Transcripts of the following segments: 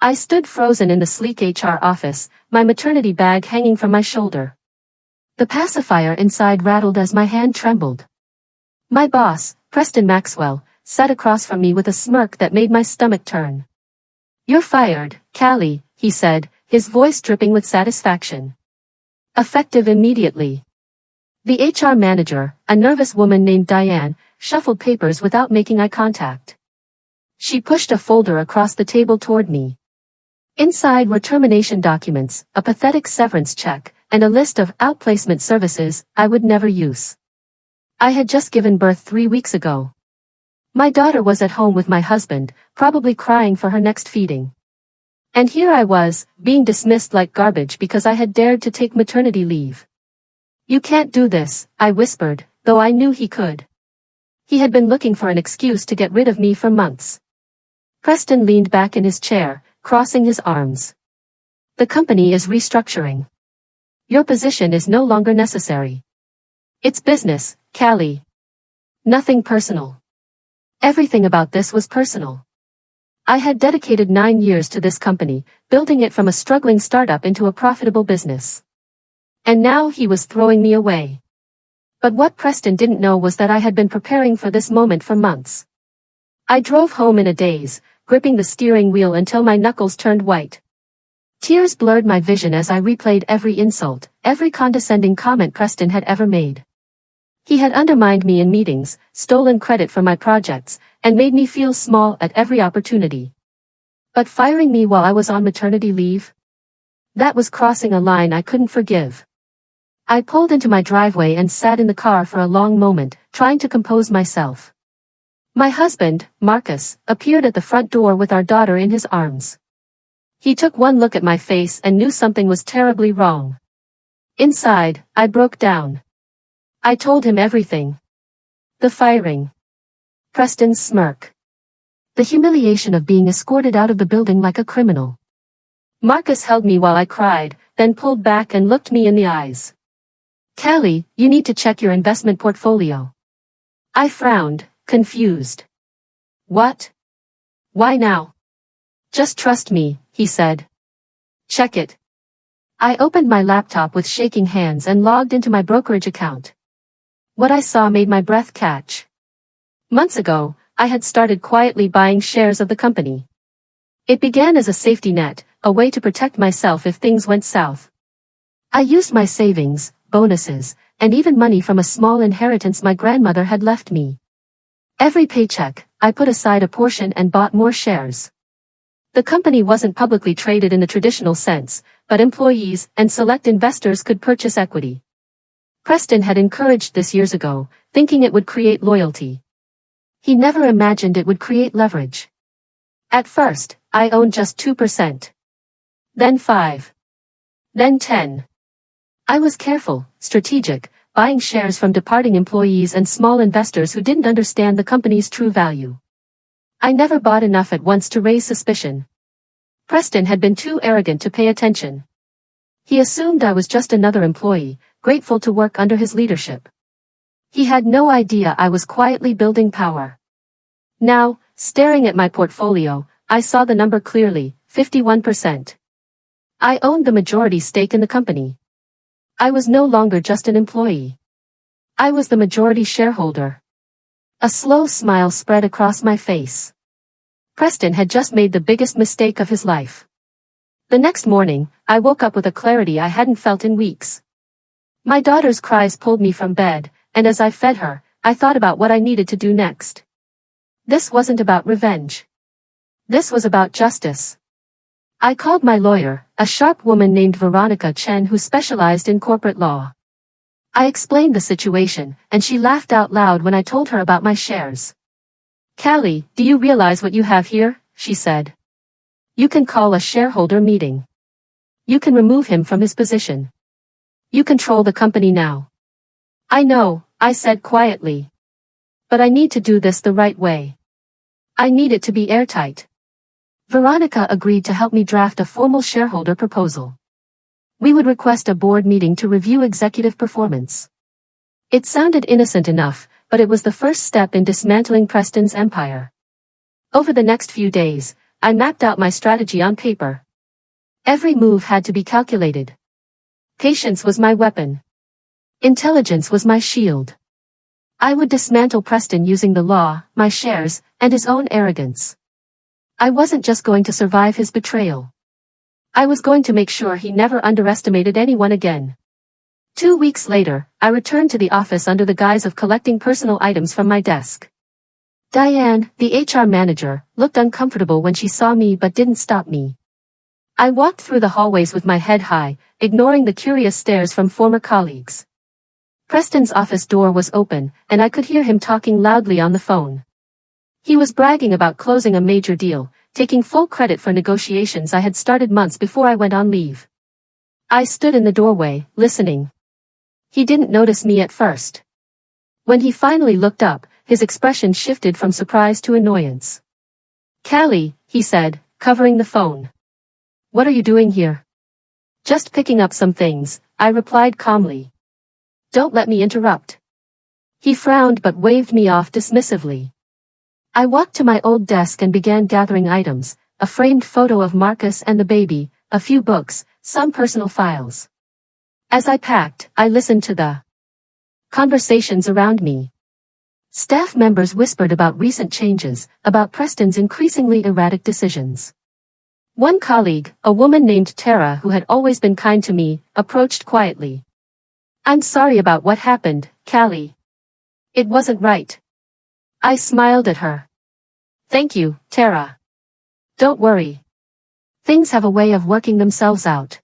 I stood frozen in the sleek HR office, my maternity bag hanging from my shoulder. The pacifier inside rattled as my hand trembled. My boss, Preston Maxwell, sat across from me with a smirk that made my stomach turn. "You're fired, Callie," he said, his voice dripping with satisfaction. "Effective immediately." The HR manager, a nervous woman named Diane, shuffled papers without making eye contact. She pushed a folder across the table toward me. Inside were termination documents, a pathetic severance check, and a list of outplacement services I would never use. I had just given birth 3 weeks ago. My daughter was at home with my husband, probably crying for her next feeding. And here I was, being dismissed like garbage because I had dared to take maternity leave. "You can't do this," I whispered, though I knew he could. He had been looking for an excuse to get rid of me for months. Preston leaned back in his chair, crossing his arms. "The company is restructuring. Your position is no longer necessary. It's business, Callie. Nothing personal." Everything about this was personal. I had dedicated 9 years to this company, building it from a struggling startup into a profitable business. And now he was throwing me away. But what Preston didn't know was that I had been preparing for this moment for months. I drove home in a daze, gripping the steering wheel until my knuckles turned white. Tears blurred my vision as I replayed every insult, every condescending comment Preston had ever made. He had undermined me in meetings, stolen credit for my projects, and made me feel small at every opportunity. But firing me while I was on maternity leave? That was crossing a line I couldn't forgive. I pulled into my driveway and sat in the car for a long moment, trying to compose myself. My husband, Marcus, appeared at the front door with our daughter in his arms. He took one look at my face and knew something was terribly wrong. Inside, I broke down. I told him everything. The firing. Preston's smirk. The humiliation of being escorted out of the building like a criminal. Marcus held me while I cried, then pulled back and looked me in the eyes. "Callie, you need to check your investment portfolio." I frowned, confused. "What? Why now?" "Just trust me," he said. "Check it." I opened my laptop with shaking hands and logged into my brokerage account. What I saw made my breath catch. Months ago, I had started quietly buying shares of the company. It began as a safety net, a way to protect myself if things went south. I used my savings, bonuses, and even money from a small inheritance my grandmother had left me. Every paycheck, I put aside a portion and bought more shares. The company wasn't publicly traded in the traditional sense, but employees and select investors could purchase equity. Preston had encouraged this years ago, thinking it would create loyalty. He never imagined it would create leverage. At first, I owned just 2%. Then 5%. Then 10%. I was careful, strategic, buying shares from departing employees and small investors who didn't understand the company's true value. I never bought enough at once to raise suspicion. Preston had been too arrogant to pay attention. He assumed I was just another employee, grateful to work under his leadership. He had no idea I was quietly building power. Now, staring at my portfolio, I saw the number clearly, 51%. I owned the majority stake in the company. I was no longer just an employee. I was the majority shareholder. A slow smile spread across my face. Preston had just made the biggest mistake of his life. The next morning, I woke up with a clarity I hadn't felt in weeks. My daughter's cries pulled me from bed, and as I fed her, I thought about what I needed to do next. This wasn't about revenge. This was about justice. I called my lawyer, a sharp woman named Veronica Chen who specialized in corporate law. I explained the situation, and she laughed out loud when I told her about my shares. "Callie, do you realize what you have here?" she said. "You can call a shareholder meeting. You can remove him from his position. You control the company now." "I know," I said quietly. "But I need to do this the right way. I need it to be airtight." Veronica agreed to help me draft a formal shareholder proposal. We would request a board meeting to review executive performance. It sounded innocent enough, but it was the first step in dismantling Preston's empire. Over the next few days, I mapped out my strategy on paper. Every move had to be calculated. Patience was my weapon. Intelligence was my shield. I would dismantle Preston using the law, my shares, and his own arrogance. I wasn't just going to survive his betrayal. I was going to make sure he never underestimated anyone again. 2 weeks later, I returned to the office under the guise of collecting personal items from my desk. Diane, the HR manager, looked uncomfortable when she saw me but didn't stop me. I walked through the hallways with my head high, ignoring the curious stares from former colleagues. Preston's office door was open, and I could hear him talking loudly on the phone. He was bragging about closing a major deal, taking full credit for negotiations I had started months before I went on leave. I stood in the doorway, listening. He didn't notice me at first. When he finally looked up, his expression shifted from surprise to annoyance. "Callie," he said, covering the phone. "What are you doing here?" "Just picking up some things," I replied calmly. "Don't let me interrupt." He frowned but waved me off dismissively. I walked to my old desk and began gathering items, a framed photo of Marcus and the baby, a few books, some personal files. As I packed, I listened to the conversations around me. Staff members whispered about recent changes, about Preston's increasingly erratic decisions. One colleague, a woman named Tara who had always been kind to me, approached quietly. "I'm sorry about what happened, Callie. It wasn't right." I smiled at her. "Thank you, Tara. Don't worry. Things have a way of working themselves out."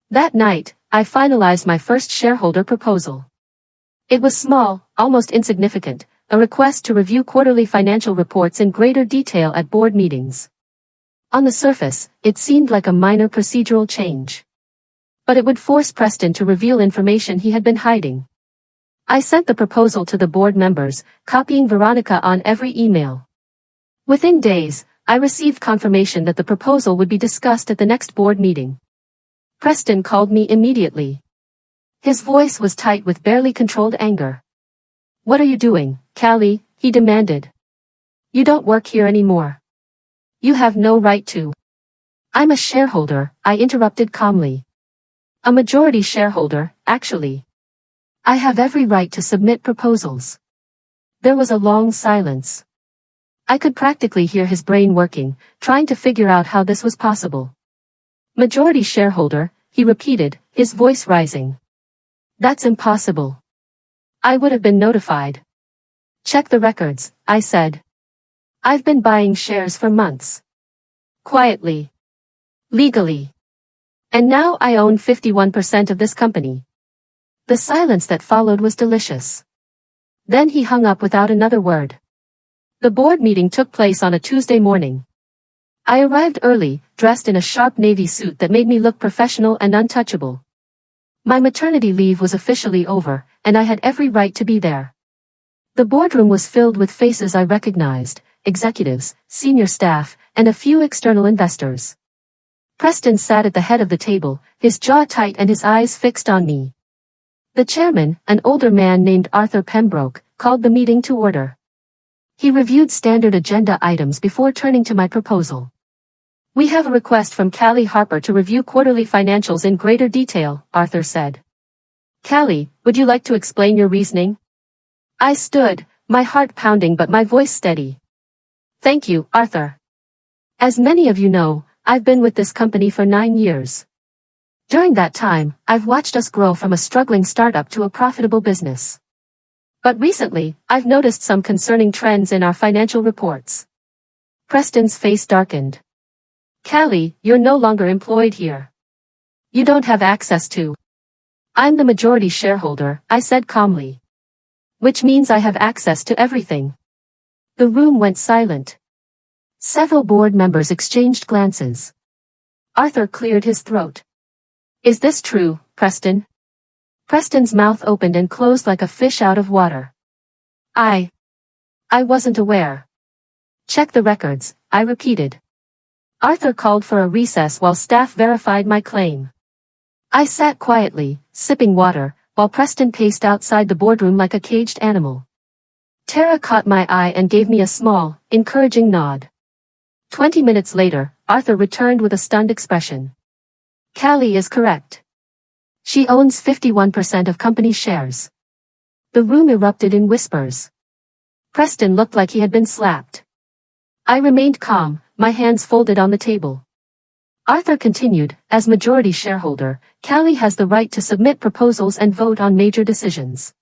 That night, I finalized my first shareholder proposal. It was small, almost insignificant, a request to review quarterly financial reports in greater detail at board meetings. On the surface, it seemed like a minor procedural change. But it would force Preston to reveal information he had been hiding. I sent the proposal to the board members, copying Veronica on every email. Within days, I received confirmation that the proposal would be discussed at the next board meeting. Preston called me immediately. His voice was tight with barely controlled anger. "What are you doing, Callie?" he demanded. "You don't work here anymore. You have no right to." "I'm a shareholder," I interrupted calmly. "A majority shareholder, actually. I have every right to submit proposals." There was a long silence. I could practically hear his brain working, trying to figure out how this was possible. "Majority shareholder," he repeated, his voice rising. "That's impossible. I would have been notified." "Check the records," I said. "I've been buying shares for months. Quietly. Legally. And now I own 51% of this company." The silence that followed was delicious. Then he hung up without another word. The board meeting took place on a Tuesday morning. I arrived early, dressed in a sharp navy suit that made me look professional and untouchable. My maternity leave was officially over, and I had every right to be there. The boardroom was filled with faces I recognized, executives, senior staff, and a few external investors. Preston sat at the head of the table, his jaw tight and his eyes fixed on me. The chairman, an older man named Arthur Pembroke, called the meeting to order. He reviewed standard agenda items before turning to my proposal. "We have a request from Callie Harper to review quarterly financials in greater detail," Arthur said. "Callie, would you like to explain your reasoning?" I stood, my heart pounding but my voice steady. "Thank you, Arthur. As many of you know, I've been with this company for 9 years. During that time, I've watched us grow from a struggling startup to a profitable business. But recently, I've noticed some concerning trends in our financial reports." Preston's face darkened. "Callie, you're no longer employed here. You don't have access to." "I'm the majority shareholder," I said calmly. "Which means I have access to everything." The room went silent. Several board members exchanged glances. Arthur cleared his throat. "Is this true, Preston?" Preston's mouth opened and closed like a fish out of water. I wasn't aware." "Check the records," I repeated. Arthur called for a recess while staff verified my claim. I sat quietly, sipping water, while Preston paced outside the boardroom like a caged animal. Tara caught my eye and gave me a small, encouraging nod. 20 minutes later, Arthur returned with a stunned expression. Callie is correct. She owns 51% of company shares. The room erupted in whispers. Preston looked like he had been slapped. I remained calm, my hands folded on the table. Arthur continued, as majority shareholder, Callie has the right to submit proposals and vote on major decisions.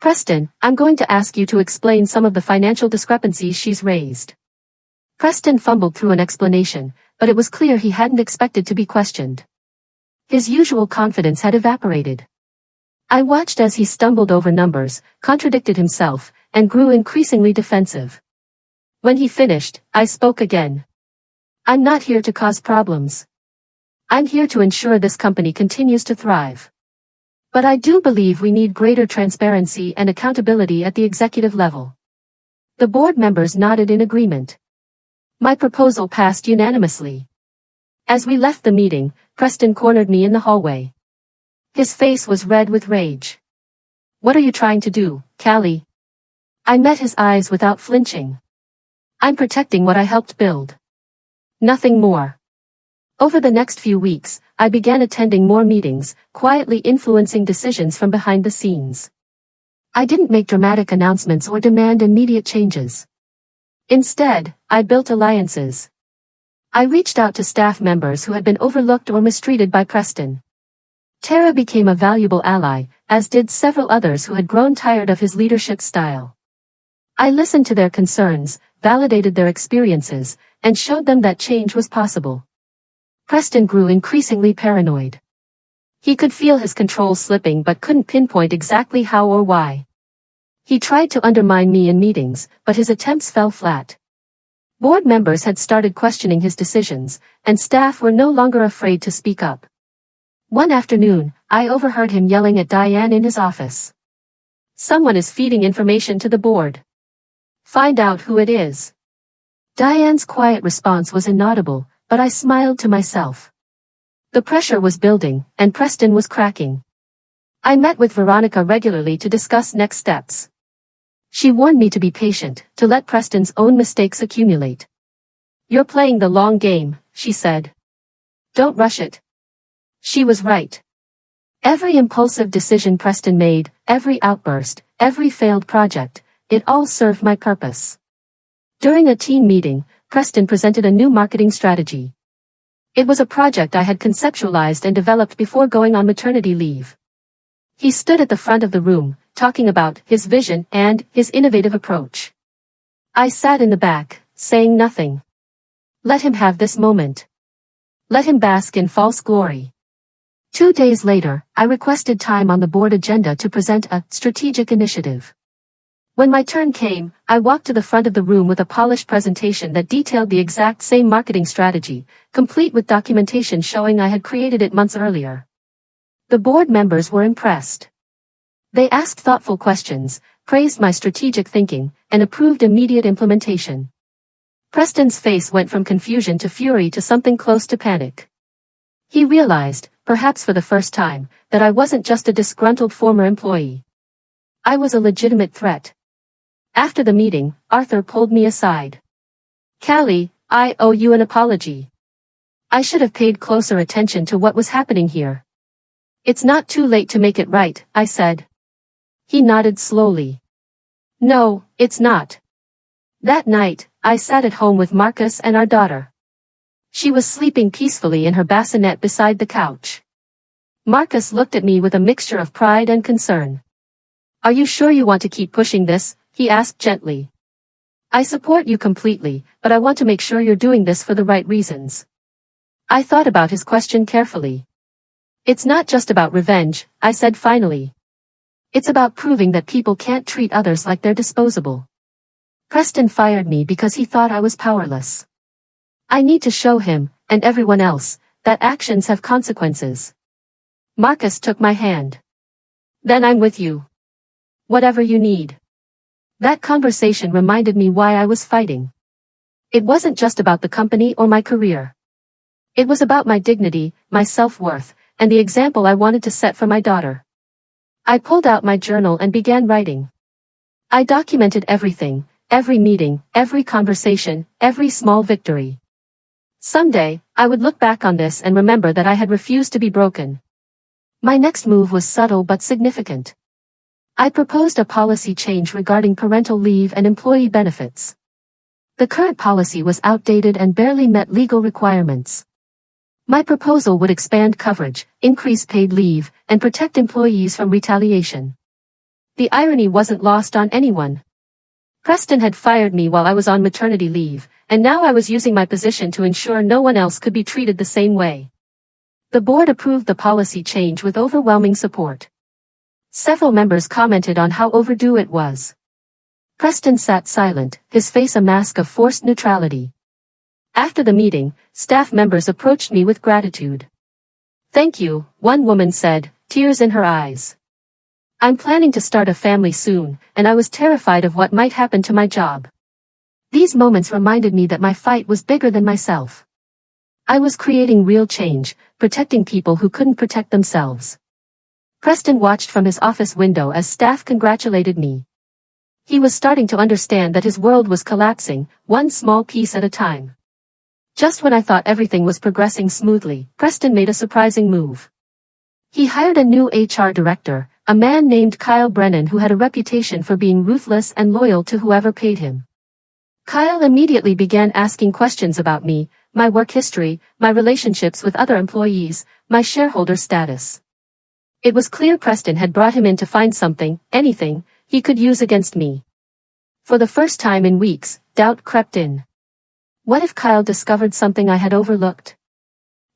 Preston, I'm going to ask you to explain some of the financial discrepancies she's raised. Preston fumbled through an explanation, but it was clear he hadn't expected to be questioned. His usual confidence had evaporated. I watched as he stumbled over numbers, contradicted himself, and grew increasingly defensive. When he finished, I spoke again. I'm not here to cause problems. I'm here to ensure this company continues to thrive. But I do believe we need greater transparency and accountability at the executive level. The board members nodded in agreement. My proposal passed unanimously. As we left the meeting, Preston cornered me in the hallway. His face was red with rage. What are you trying to do, Callie? I met his eyes without flinching. I'm protecting what I helped build. Nothing more. Over the next few weeks, I began attending more meetings, quietly influencing decisions from behind the scenes. I didn't make dramatic announcements or demand immediate changes. Instead, I built alliances. I reached out to staff members who had been overlooked or mistreated by Preston. Tara became a valuable ally, as did several others who had grown tired of his leadership style. I listened to their concerns, validated their experiences, and showed them that change was possible. Preston grew increasingly paranoid. He could feel his control slipping but couldn't pinpoint exactly how or why. He tried to undermine me in meetings, but his attempts fell flat. Board members had started questioning his decisions, and staff were no longer afraid to speak up. One afternoon, I overheard him yelling at Diane in his office. Someone is feeding information to the board. Find out who it is. Diane's quiet response was inaudible, but I smiled to myself. The pressure was building, and Preston was cracking. I met with Veronica regularly to discuss next steps. She warned me to be patient, to let Preston's own mistakes accumulate. You're playing the long game, she said. Don't rush it. She was right. Every impulsive decision Preston made, every outburst, every failed project, it all served my purpose. During a team meeting, Preston presented a new marketing strategy. It was a project I had conceptualized and developed before going on maternity leave. He stood at the front of the room, talking about his vision and his innovative approach. I sat in the back, saying nothing. Let him have this moment. Let him bask in false glory. 2 days later, I requested time on the board agenda to present a strategic initiative. When my turn came, I walked to the front of the room with a polished presentation that detailed the exact same marketing strategy, complete with documentation showing I had created it months earlier. The board members were impressed. They asked thoughtful questions, praised my strategic thinking, and approved immediate implementation. Preston's face went from confusion to fury to something close to panic. He realized, perhaps for the first time, that I wasn't just a disgruntled former employee. I was a legitimate threat. After the meeting, Arthur pulled me aside. Callie, I owe you an apology. I should have paid closer attention to what was happening here. It's not too late to make it right, I said. He nodded slowly. No, it's not. That night, I sat at home with Marcus and our daughter. She was sleeping peacefully in her bassinet beside the couch. Marcus looked at me with a mixture of pride and concern. Are you sure you want to keep pushing this? He asked gently. I support you completely, but I want to make sure you're doing this for the right reasons. I thought about his question carefully. It's not just about revenge, I said finally. It's about proving that people can't treat others like they're disposable. Preston fired me because he thought I was powerless. I need to show him, and everyone else, that actions have consequences. Marcus took my hand. Then I'm with you. Whatever you need. That conversation reminded me why I was fighting. It wasn't just about the company or my career. It was about my dignity, my self-worth, and the example I wanted to set for my daughter. I pulled out my journal and began writing. I documented everything, every meeting, every conversation, every small victory. Someday, I would look back on this and remember that I had refused to be broken. My next move was subtle but significant. I proposed a policy change regarding parental leave and employee benefits. The current policy was outdated and barely met legal requirements. My proposal would expand coverage, increase paid leave, and protect employees from retaliation. The irony wasn't lost on anyone. Preston had fired me while I was on maternity leave, and now I was using my position to ensure no one else could be treated the same way. The board approved the policy change with overwhelming support. Several members commented on how overdue it was. Preston sat silent, his face a mask of forced neutrality. After the meeting, staff members approached me with gratitude. "Thank you," one woman said, tears in her eyes. "I'm planning to start a family soon, and I was terrified of what might happen to my job." These moments reminded me that my fight was bigger than myself. I was creating real change, protecting people who couldn't protect themselves. Preston watched from his office window as staff congratulated me. He was starting to understand that his world was collapsing, one small piece at a time. Just when I thought everything was progressing smoothly, Preston made a surprising move. He hired a new HR director, a man named Kyle Brennan who had a reputation for being ruthless and loyal to whoever paid him. Kyle immediately began asking questions about me, my work history, my relationships with other employees, my shareholder status. It was clear Preston had brought him in to find something, anything, he could use against me. For the first time in weeks, doubt crept in. What if Kyle discovered something I had overlooked?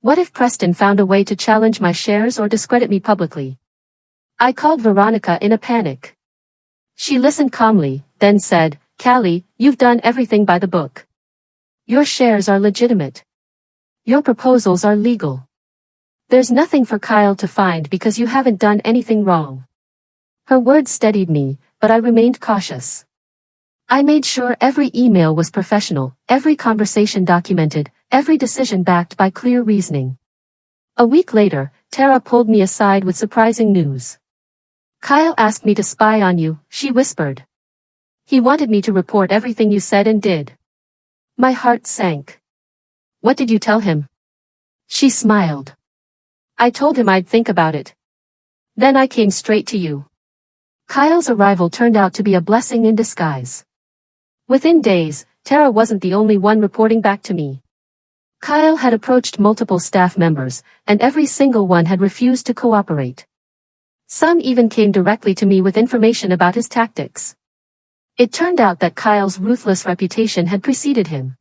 What if Preston found a way to challenge my shares or discredit me publicly? I called Veronica in a panic. She listened calmly, then said, "Callie, you've done everything by the book. Your shares are legitimate. Your proposals are legal. There's nothing for Kyle to find because you haven't done anything wrong." Her words steadied me, but I remained cautious. I made sure every email was professional, every conversation documented, every decision backed by clear reasoning. A week later, Tara pulled me aside with surprising news. "Kyle asked me to spy on you," she whispered. "He wanted me to report everything you said and did." My heart sank. "What did you tell him?" She smiled. "I told him I'd think about it. Then I came straight to you." Kyle's arrival turned out to be a blessing in disguise. Within days, Tara wasn't the only one reporting back to me. Kyle had approached multiple staff members, and every single one had refused to cooperate. Some even came directly to me with information about his tactics. It turned out that Kyle's ruthless reputation had preceded him.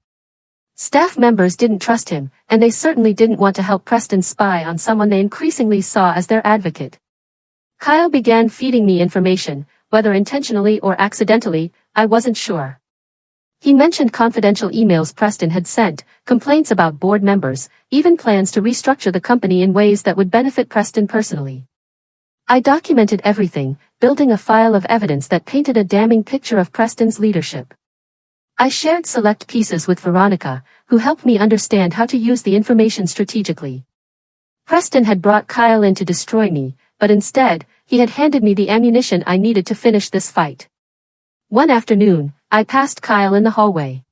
Staff members didn't trust him, and they certainly didn't want to help Preston spy on someone they increasingly saw as their advocate. Kyle began feeding me information, whether intentionally or accidentally, I wasn't sure. He mentioned confidential emails Preston had sent, complaints about board members, even plans to restructure the company in ways that would benefit Preston personally. I documented everything, building a file of evidence that painted a damning picture of Preston's leadership. I shared select pieces with Veronica, who helped me understand how to use the information strategically. Preston had brought Kyle in to destroy me, but instead, he had handed me the ammunition I needed to finish this fight. One afternoon, I passed Kyle in the hallway.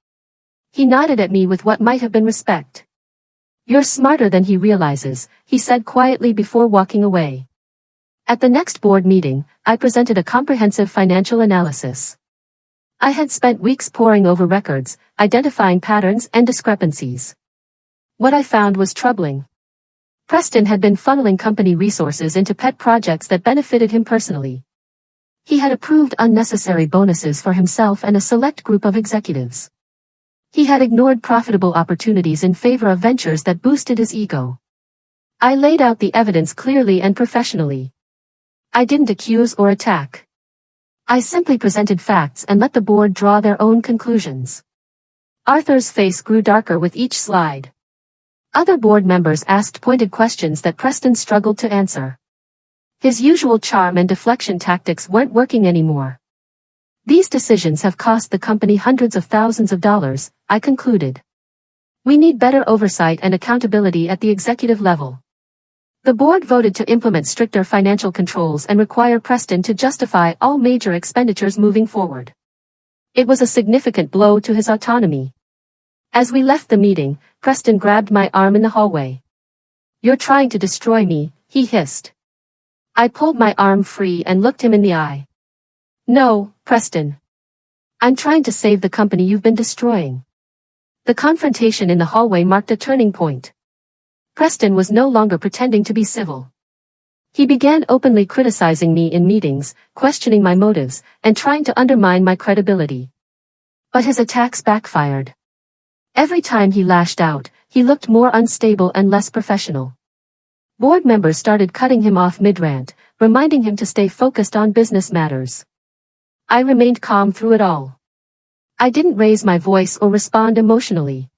He nodded at me with what might have been respect. "You're smarter than he realizes," he said quietly before walking away. At the next board meeting, I presented a comprehensive financial analysis. I had spent weeks poring over records, identifying patterns and discrepancies. What I found was troubling. Preston had been funneling company resources into pet projects that benefited him personally. He had approved unnecessary bonuses for himself and a select group of executives. He had ignored profitable opportunities in favor of ventures that boosted his ego. I laid out the evidence clearly and professionally. I didn't accuse or attack. I simply presented facts and let the board draw their own conclusions. Arthur's face grew darker with each slide. Other board members asked pointed questions that Preston struggled to answer. His usual charm and deflection tactics weren't working anymore. These decisions have cost the company hundreds of thousands of dollars, I concluded. We need better oversight and accountability at the executive level. The board voted to implement stricter financial controls and require Preston to justify all major expenditures moving forward. It was a significant blow to his autonomy. As we left the meeting, Preston grabbed my arm in the hallway. "You're trying to destroy me," he hissed. I pulled my arm free and looked him in the eye. "No, Preston. I'm trying to save the company you've been destroying." The confrontation in the hallway marked a turning point. Preston was no longer pretending to be civil. He began openly criticizing me in meetings, questioning my motives, and trying to undermine my credibility. But his attacks backfired. Every time he lashed out, he looked more unstable and less professional. Board members started cutting him off mid-rant, reminding him to stay focused on business matters. I remained calm through it all. I didn't raise my voice or respond emotionally.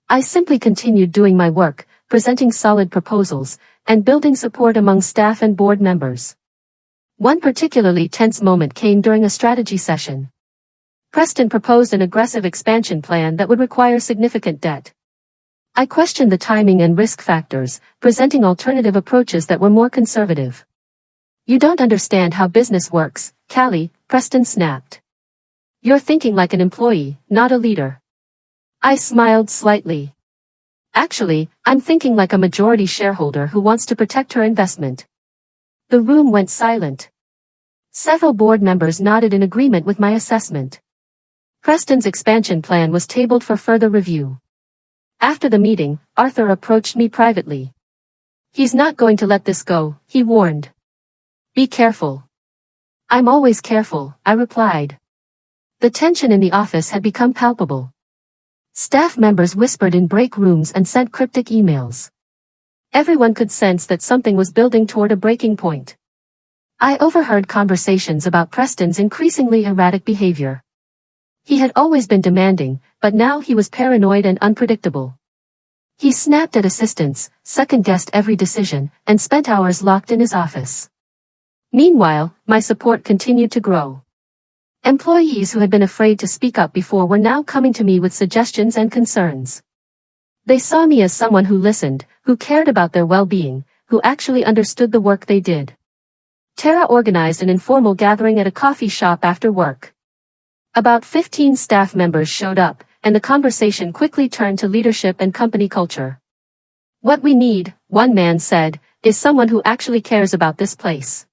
I simply continued doing my work, presenting solid proposals, and building support among staff and board members. One particularly tense moment came during a strategy session. Preston proposed an aggressive expansion plan that would require significant debt. I questioned the timing and risk factors, presenting alternative approaches that were more conservative. "You don't understand how business works, Callie," Preston snapped. "You're thinking like an employee, not a leader." I smiled slightly. "Actually, I'm thinking like a majority shareholder who wants to protect her investment." The room went silent. Several board members nodded in agreement with my assessment. Preston's expansion plan was tabled for further review. After the meeting, Arthur approached me privately. "He's not going to let this go," he warned. "Be careful." "I'm always careful," I replied. The tension in the office had become palpable. Staff members whispered in break rooms and sent cryptic emails. Everyone could sense that something was building toward a breaking point. I overheard conversations about Preston's increasingly erratic behavior. He had always been demanding, but now he was paranoid and unpredictable. He snapped at assistants, second-guessed every decision, and spent hours locked in his office. Meanwhile, my support continued to grow. Employees who had been afraid to speak up before were now coming to me with suggestions and concerns. They saw me as someone who listened, who cared about their well-being, who actually understood the work they did. Tara organized an informal gathering at a coffee shop after work. About 15 staff members showed up, and the conversation quickly turned to leadership and company culture. "What we need," one man said, "is someone who actually cares about this place.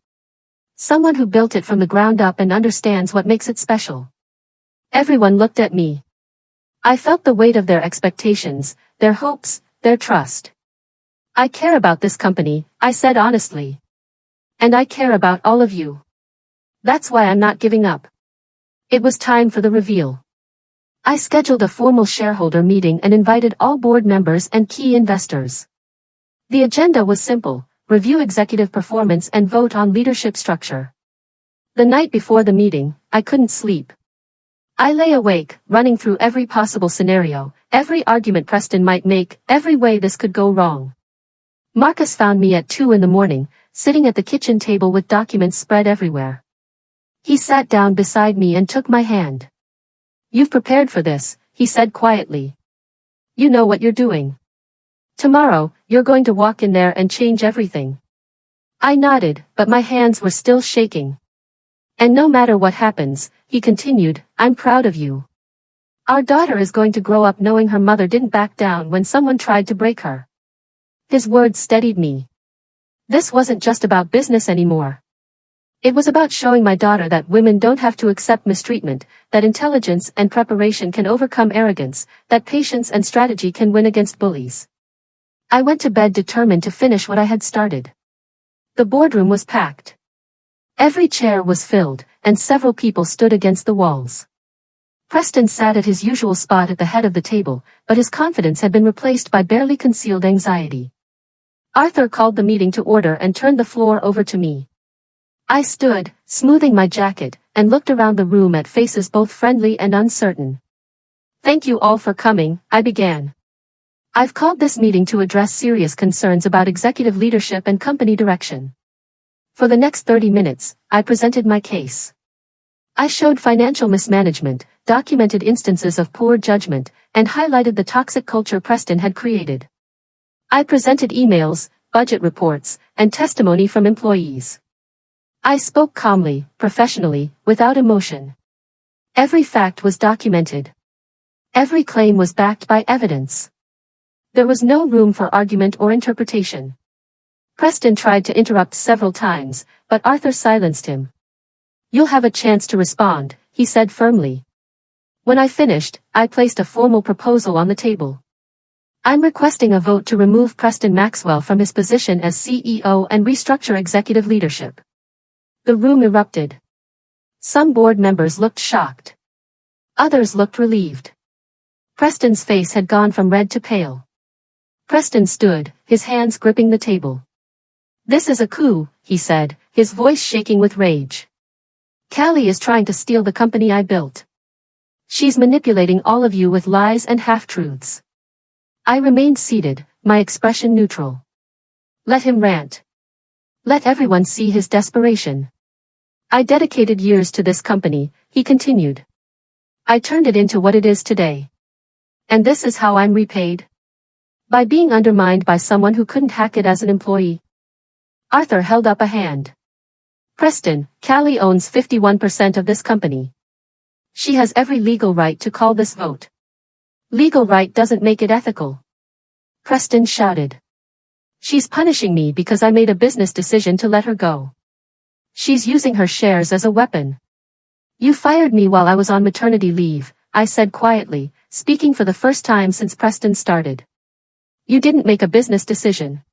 Someone who built it from the ground up and understands what makes it special." Everyone looked at me. I felt the weight of their expectations, their hopes, their trust. "I care about this company," I said honestly. "And I care about all of you. That's why I'm not giving up." It was time for the reveal. I scheduled a formal shareholder meeting and invited all board members and key investors. The agenda was simple: review executive performance and vote on leadership structure. The night before the meeting, I couldn't sleep. I lay awake, running through every possible scenario, every argument Preston might make, every way this could go wrong. Marcus found me at 2 a.m, sitting at the kitchen table with documents spread everywhere. He sat down beside me and took my hand. "You've prepared for this," he said quietly. "You know what you're doing. Tomorrow, you're going to walk in there and change everything." I nodded, but my hands were still shaking. "And no matter what happens," he continued, "I'm proud of you. Our daughter is going to grow up knowing her mother didn't back down when someone tried to break her." His words steadied me. This wasn't just about business anymore. It was about showing my daughter that women don't have to accept mistreatment, that intelligence and preparation can overcome arrogance, that patience and strategy can win against bullies. I went to bed determined to finish what I had started. The boardroom was packed. Every chair was filled, and several people stood against the walls. Preston sat at his usual spot at the head of the table, but his confidence had been replaced by barely concealed anxiety. Arthur called the meeting to order and turned the floor over to me. I stood, smoothing my jacket, and looked around the room at faces both friendly and uncertain. "Thank you all for coming," I began. "I've called this meeting to address serious concerns about executive leadership and company direction." For the next 30 minutes, I presented my case. I showed financial mismanagement, documented instances of poor judgment, and highlighted the toxic culture Preston had created. I presented emails, budget reports, and testimony from employees. I spoke calmly, professionally, without emotion. Every fact was documented. Every claim was backed by evidence. There was no room for argument or interpretation. Preston tried to interrupt several times, but Arthur silenced him. "You'll have a chance to respond," he said firmly. When I finished, I placed a formal proposal on the table. "I'm requesting a vote to remove Preston Maxwell from his position as CEO and restructure executive leadership." The room erupted. Some board members looked shocked. Others looked relieved. Preston's face had gone from red to pale. Preston stood, his hands gripping the table. "This is a coup," he said, his voice shaking with rage. "Callie is trying to steal the company I built. She's manipulating all of you with lies and half-truths." I remained seated, my expression neutral. Let him rant. Let everyone see his desperation. "I dedicated years to this company," he continued. "I turned it into what it is today. And this is how I'm repaid? By being undermined by someone who couldn't hack it as an employee." Arthur held up a hand. "Preston, Callie owns 51% of this company. She has every legal right to call this vote. Legal right doesn't make it ethical." Preston shouted. "She's punishing me because I made a business decision to let her go. She's using her shares as a weapon." "You fired me while I was on maternity leave," I said quietly, speaking for the first time since Preston started. "You didn't make a business decision.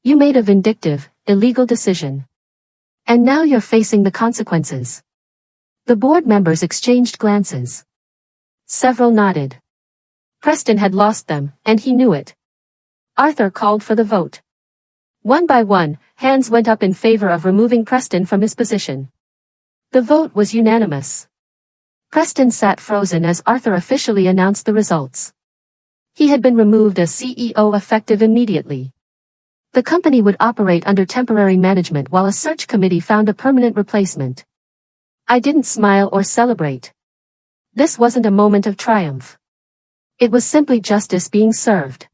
You made a vindictive, illegal decision. And now you're facing the consequences." The board members exchanged glances. Several nodded. Preston had lost them, and he knew it. Arthur called for the vote. One by one, hands went up in favor of removing Preston from his position. The vote was unanimous. Preston sat frozen as Arthur officially announced the results. He had been removed as CEO effective immediately. The company would operate under temporary management while a search committee found a permanent replacement. I didn't smile or celebrate. This wasn't a moment of triumph. It was simply justice being served.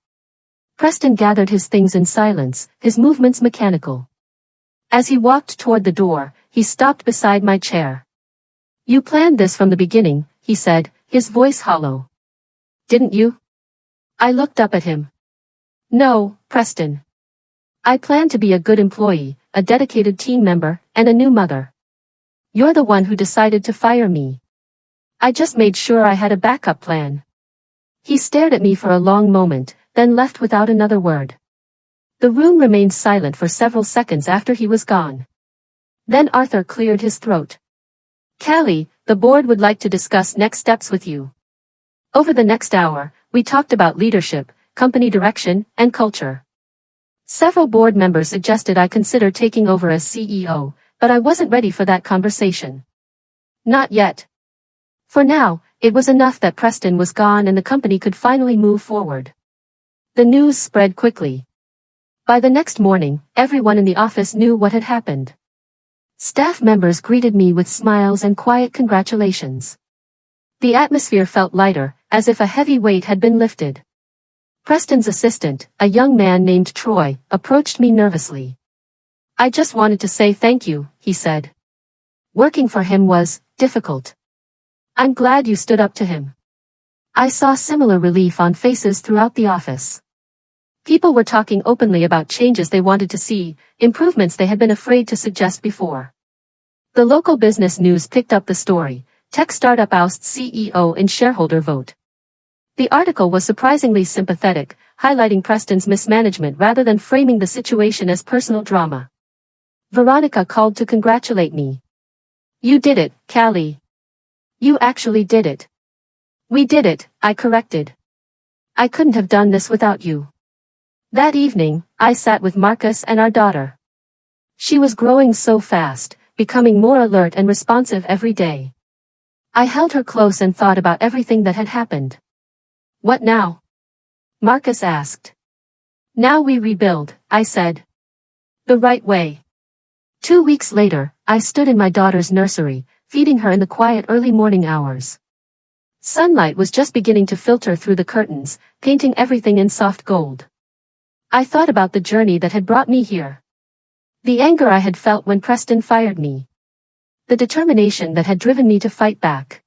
Preston gathered his things in silence, his movements mechanical. As he walked toward the door, he stopped beside my chair. "You planned this from the beginning," he said, his voice hollow. "Didn't you?" I looked up at him. "No, Preston. I planned to be a good employee, a dedicated team member, and a new mother. You're the one who decided to fire me. I just made sure I had a backup plan." He stared at me for a long moment, then left without another word. The room remained silent for several seconds after he was gone. Then Arthur cleared his throat. "Callie, the board would like to discuss next steps with you." Over the next hour, we talked about leadership, company direction, and culture. Several board members suggested I consider taking over as CEO, but I wasn't ready for that conversation. Not yet. For now, it was enough that Preston was gone and the company could finally move forward. The news spread quickly. By the next morning, everyone in the office knew what had happened. Staff members greeted me with smiles and quiet congratulations. The atmosphere felt lighter, as if a heavy weight had been lifted. Preston's assistant, a young man named Troy, approached me nervously. "I just wanted to say thank you," he said. "Working for him was difficult. I'm glad you stood up to him." I saw similar relief on faces throughout the office. People were talking openly about changes they wanted to see, improvements they had been afraid to suggest before. The local business news picked up the story. Tech startup ousts CEO in shareholder vote. The article was surprisingly sympathetic, highlighting Preston's mismanagement rather than framing the situation as personal drama. Veronica called to congratulate me. "You did it, Callie. You actually did it." "We did it," I corrected. "I couldn't have done this without you." That evening, I sat with Marcus and our daughter. She was growing so fast, becoming more alert and responsive every day. I held her close and thought about everything that had happened. "What now?" Marcus asked. "Now we rebuild," I said. "The right way." 2 weeks later, I stood in my daughter's nursery, feeding her in the quiet early morning hours. Sunlight was just beginning to filter through the curtains, painting everything in soft gold. I thought about the journey that had brought me here. The anger I had felt when Preston fired me. The determination that had driven me to fight back.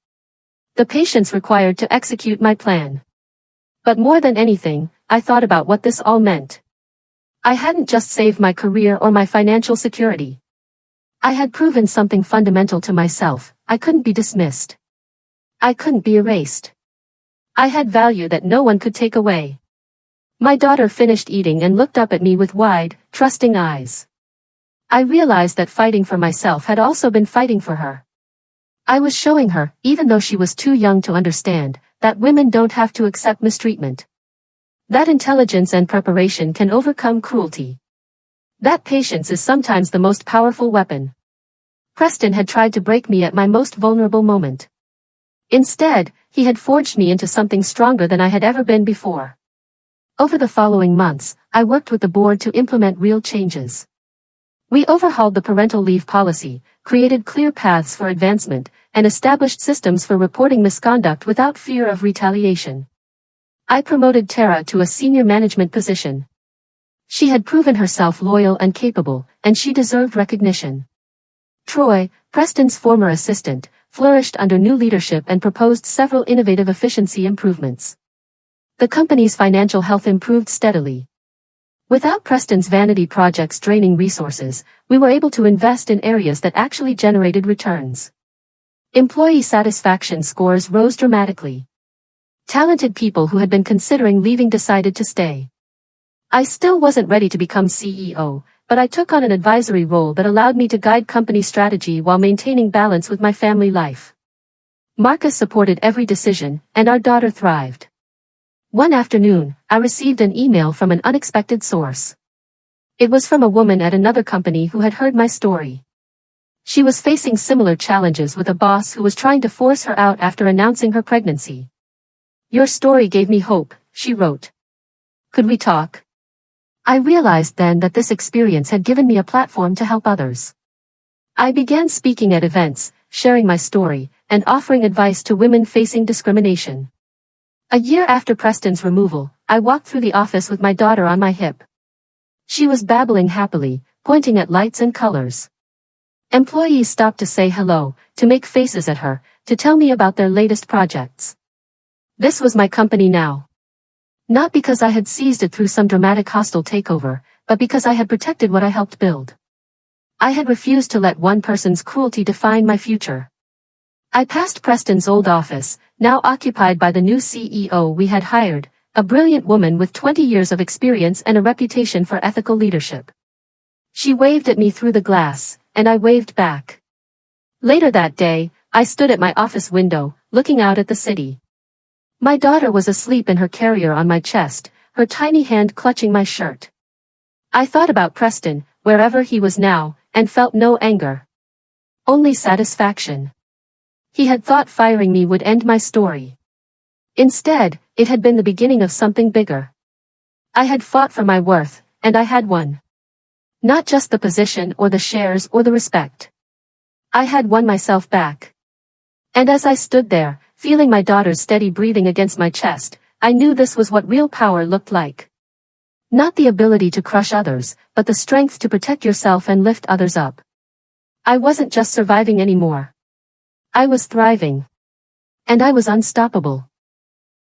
the patience required to execute my plan. But more than anything, I thought about what this all meant. I hadn't just saved my career or my financial security. I had proven something fundamental to myself: I couldn't be dismissed. I couldn't be erased. I had value that no one could take away. My daughter finished eating and looked up at me with wide, trusting eyes. I realized that fighting for myself had also been fighting for her. I was showing her, even though she was too young to understand, that women don't have to accept mistreatment. That intelligence and preparation can overcome cruelty. That patience is sometimes the most powerful weapon. Preston had tried to break me at my most vulnerable moment. Instead, he had forged me into something stronger than I had ever been before. Over the following months, I worked with the board to implement real changes. We overhauled the parental leave policy, created clear paths for advancement, and established systems for reporting misconduct without fear of retaliation. I promoted Tara to a senior management position. She had proven herself loyal and capable, and she deserved recognition. Troy, Preston's former assistant, flourished under new leadership and proposed several innovative efficiency improvements. The company's financial health improved steadily. Without Preston's vanity projects draining resources, we were able to invest in areas that actually generated returns. Employee satisfaction scores rose dramatically. Talented people who had been considering leaving decided to stay. I still wasn't ready to become CEO, but I took on an advisory role that allowed me to guide company strategy while maintaining balance with my family life. Marcus supported every decision, and our daughter thrived. One afternoon, I received an email from an unexpected source. It was from a woman at another company who had heard my story. She was facing similar challenges with a boss who was trying to force her out after announcing her pregnancy. "Your story gave me hope," she wrote. "Could we talk?" I realized then that this experience had given me a platform to help others. I began speaking at events, sharing my story, and offering advice to women facing discrimination. A year after Preston's removal, I walked through the office with my daughter on my hip. She was babbling happily, pointing at lights and colors. Employees stopped to say hello, to make faces at her, to tell me about their latest projects. This was my company now. Not because I had seized it through some dramatic hostile takeover, but because I had protected what I helped build. I had refused to let one person's cruelty define my future. I passed Preston's old office, now occupied by the new CEO we had hired, a brilliant woman with 20 years of experience and a reputation for ethical leadership. She waved at me through the glass, and I waved back. Later that day, I stood at my office window, looking out at the city. My daughter was asleep in her carrier on my chest, her tiny hand clutching my shirt. I thought about Preston, wherever he was now, and felt no anger. Only satisfaction. He had thought firing me would end my story. Instead, it had been the beginning of something bigger. I had fought for my worth, and I had won. Not just the position or the shares or the respect. I had won myself back. And as I stood there, feeling my daughter's steady breathing against my chest, I knew this was what real power looked like. Not the ability to crush others, but the strength to protect yourself and lift others up. I wasn't just surviving anymore. I was thriving. And I was unstoppable.